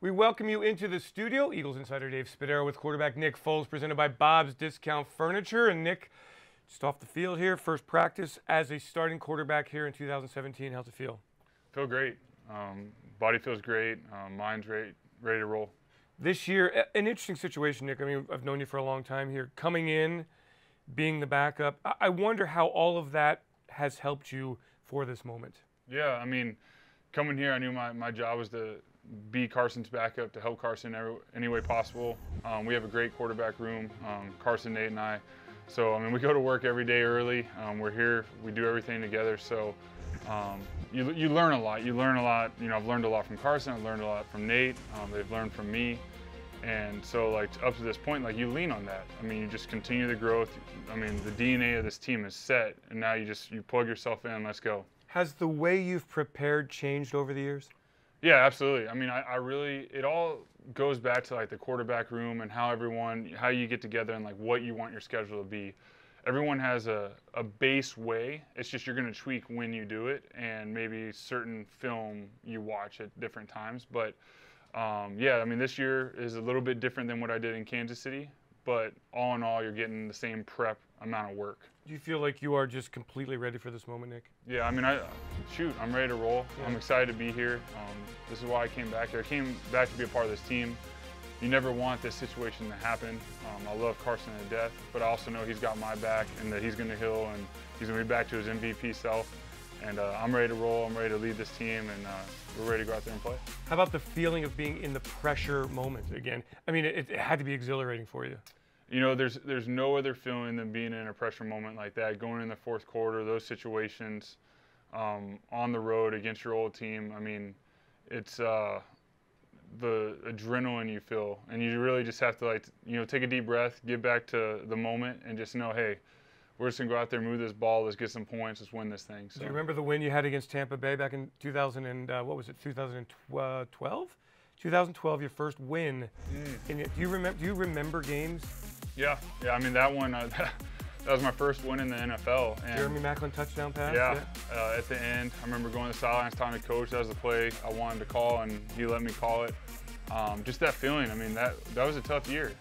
We welcome you into the studio. Eagles insider Dave Spadaro with quarterback Nick Foles, presented by Bob's Discount Furniture. And Nick, just off the field here, first practice as a starting quarterback here in 2017. How's it feel? Feel great. Body feels great. Mind's ready to roll. This year, an interesting situation, Nick. I mean, I've known you for a long time here. Coming in, being the backup, I wonder how all of that has helped you for this moment. Yeah, I mean, coming here, I knew my job was to be Carson's backup, to help Carson any way possible. We have a great quarterback room, Carson, Nate, and I. So, I mean, we go to work every day early. We're here. We do everything together. So, you learn a lot. You learn a lot. You know, I've learned a lot from Carson. I've learned a lot from Nate. They've learned from me. And so, like, up to this point, like, you lean on that. I mean, you just continue the growth. I mean, the DNA of this team is set, and now you plug yourself in. Let's go. Has the way you've prepared changed over the years? Yeah, absolutely. I mean, I really, it all goes back to like the quarterback room and how you get together and like what you want your schedule to be. Everyone has a base way. It's just you're going to tweak when you do it, and maybe certain film you watch at different times. But yeah, I mean, this year is a little bit different than what I did in Kansas City. But all in all, you're getting the same prep amount of work. Do you feel like you are just completely ready for this moment, Nick? Yeah, I mean, I'm ready to roll. Yeah. I'm excited to be here. This is why I came back here. I came back to be a part of this team. You never want this situation to happen. I love Carson to death, but I also know he's got my back and that he's going to heal and he's going to be back to his MVP self. And I'm ready to roll. I'm ready to lead this team, and we're ready to go out there and play. How about the feeling of being in the pressure moment again? I mean, it had to be exhilarating for you. You know, there's no other feeling than being in a pressure moment like that, going in the fourth quarter, those situations, on the road against your old team. I mean, it's the adrenaline you feel, and you really just have to, like, you know, take a deep breath, get back to the moment, and just know, hey, we're just going to go out there, move this ball, let's get some points, let's win this thing. So. Do you remember the win you had against Tampa Bay back in 2012? 2012, your first win. Do you remember games? Yeah. I mean, that one, that was my first win in the NFL. And Jeremy Maclin touchdown pass? Yeah. At the end, I remember going to the sidelines, talking to coach. That was the play I wanted to call, and he let me call it. Just that feeling. I mean, that was a tough year.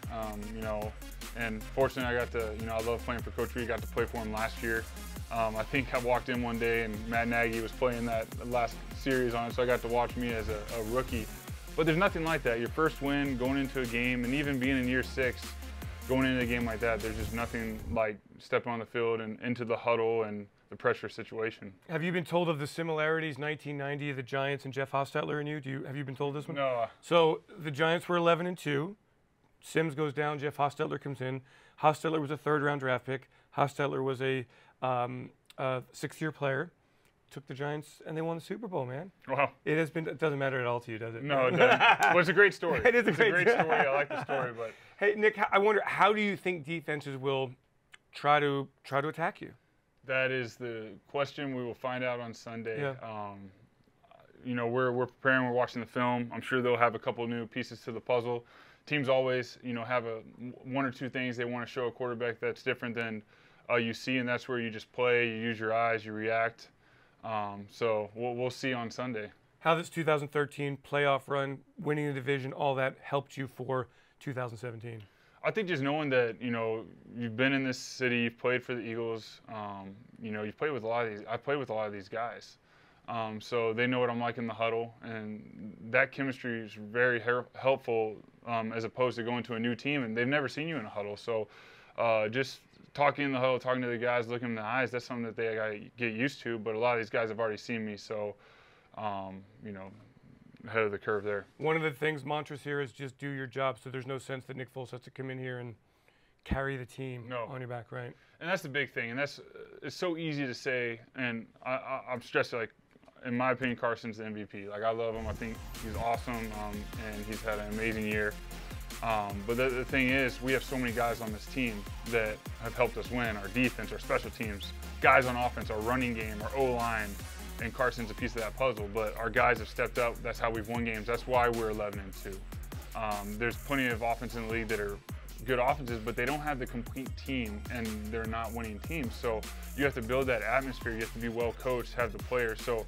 You know, and fortunately, I got to, you know, I love playing for Coach Reed. Got to play for him last year. I think I walked in one day and Matt Nagy was playing that last series on it, so I got to watch me as a rookie. But there's nothing like that. Your first win, going into a game, and even being in year 6, going into a game like that, there's just nothing like stepping on the field and into the huddle and the pressure situation. Have you been told of the similarities, 1990, the Giants and Jeff Hostetler and you? Have you been told this one? No. So the Giants were 11-2. Sims goes down, Jeff Hostetler comes in. Hostetler was a third-round draft pick. Hostetler was a 6th-year player. Took the Giants and they won the Super Bowl, man. Wow. It doesn't matter at all to you, does it? No, it doesn't. Well, it's a great story. It's a great story. I like the story, but. Hey, Nick, I wonder, how do you think defenses will try to attack you? That is the question we will find out on Sunday. Yeah. You know, we're preparing, we're watching the film. I'm sure they'll have a couple new pieces to the puzzle. Teams always, you know, have one or two things they want to show a quarterback that's different than you see, and that's where you just play, you use your eyes, you react. So we'll see on Sunday. How this 2013 playoff run, winning the division, all that helped you for 2017? I think just knowing that, you know, you've been in this city, you've played for the Eagles, you know, you've played with a lot of these. I played with a lot of these guys, so they know what I'm like in the huddle, and that chemistry is very helpful as opposed to going to a new team and they've never seen you in a huddle. So just talking in the huddle, talking to the guys, looking in the eyes, that's something that they gotta get used to. But a lot of these guys have already seen me, so you know, ahead of the curve there. One of the things, mantras here is just do your job, so there's no sense that Nick Foles has to come in here and carry the team on your back, right? And that's the big thing, and it's so easy to say, and I'm stressed, like, in my opinion, Carson's the MVP. Like, I love him. I think he's awesome, and he's had an amazing year. But the thing is, we have so many guys on this team that have helped us win. Our defense, our special teams, guys on offense, our running game, our O-line, and Carson's a piece of that puzzle. But our guys have stepped up. That's how we've won games. That's why we're 11-2. There's plenty of offense in the league that are good offenses, but they don't have the complete team, and they're not winning teams. So you have to build that atmosphere. You have to be well coached, have the players. So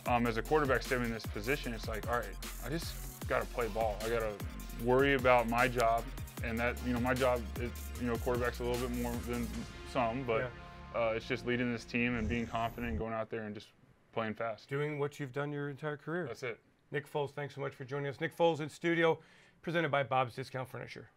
as a quarterback stepping in this position, it's like, all right, I just got to play ball. I got to worry about my job, and that, my job is, quarterback's a little bit more than some, but it's just leading this team and being confident and going out there and just playing fast. Doing what you've done your entire career. That's it. Nick Foles, thanks so much for joining us. Nick Foles in studio, presented by Bob's Discount Furniture.